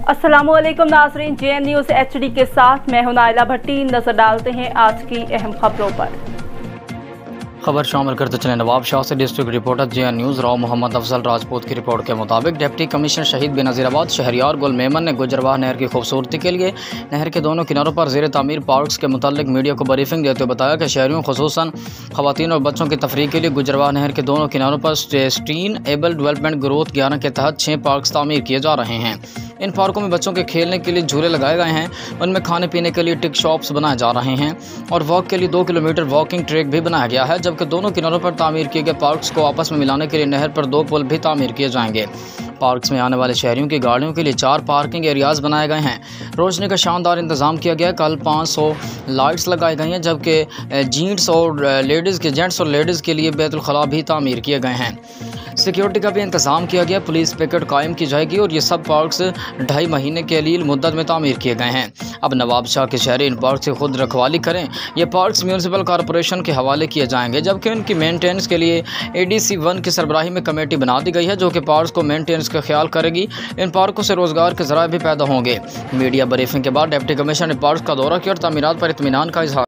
अस्सलामुअलैकुम नाज़रीन, JN news HD के साथ मैं हूं नाइला भट्टी। नजर डालते हैं आज की अहम खबरों पर। खबर शामिल करते चले। नवाब शाह से district reporter JN news Rao Mohammad Afzal Rajput की रिपोर्ट के मुताबिक डिप्टी कमिश्नर शहीद बेनज़ीराबाद शहरियार गुल मेमन ने गुजरवाह नहर की खूबसूरती के लिए नहर के दोनों किनारों पर ज़ेर तामीर पार्क्स के मुतालिक मीडिया को ब्रीफिंग देते हुए बताया कि शहरियों खुसूसन ख़वातीन और बच्चों की तफरीह के लिए गुजरवाह नहर के दोनों किनारों पर सस्टेनेबल डेवलपमेंट ग्रोथ 11 के तहत 6 पार्क्स तामीर किए जा रहे हैं। इन पार्कों में बच्चों के खेलने के लिए झूले लगाए गए हैं, उनमें खाने पीने के लिए टिक शॉप्स बनाए जा रहे हैं और वॉक के लिए 2 किलोमीटर वॉकिंग ट्रैक भी बनाया गया है, जबकि दोनों किनारों पर तामीर किए गए पार्क्स को आपस में मिलाने के लिए नहर पर 2 पुल भी तामीर किए जाएंगे। पार्क्स में आने वाले शहरियों की गाड़ियों के लिए 4 पार्किंग एरियाज़ बनाए गए हैं। रोशनी का शानदार इंतजाम किया गया है। कल 500 लाइट्स लगाई गई हैं, जबकि जेंट्स और लेडीज़ के लिए बैतुल खला भी तामीर किए गए हैं। सिक्योरिटी का भी इंतजाम किया गया, पुलिस पिकेट कायम की जाएगी और ये सब पार्क्स 2.5 महीने के लिए मुद्दत में तामीर किए गए हैं। अब नवाब शाह के शहरी इन पार्क्स की खुद रखवाली करें। ये पार्क्स म्यूनसिपल कॉरपोरेशन के हवाले किए जाएंगे, जबकि उनकी मेंटेनेंस के लिए ADC 1 की सरबराही में कमेटी बना दी गई है, जो कि पार्क्स को मेंटेनेंस का ख्याल करेगी। इन पार्कों से रोजगार के ज़राए भी पैदा होंगे। मीडिया ब्रीफिंग के बाद डिप्टी कमिश्नर ने पार्क्स का दौरा किया और तामीरात पर इत्मीनान का इजहार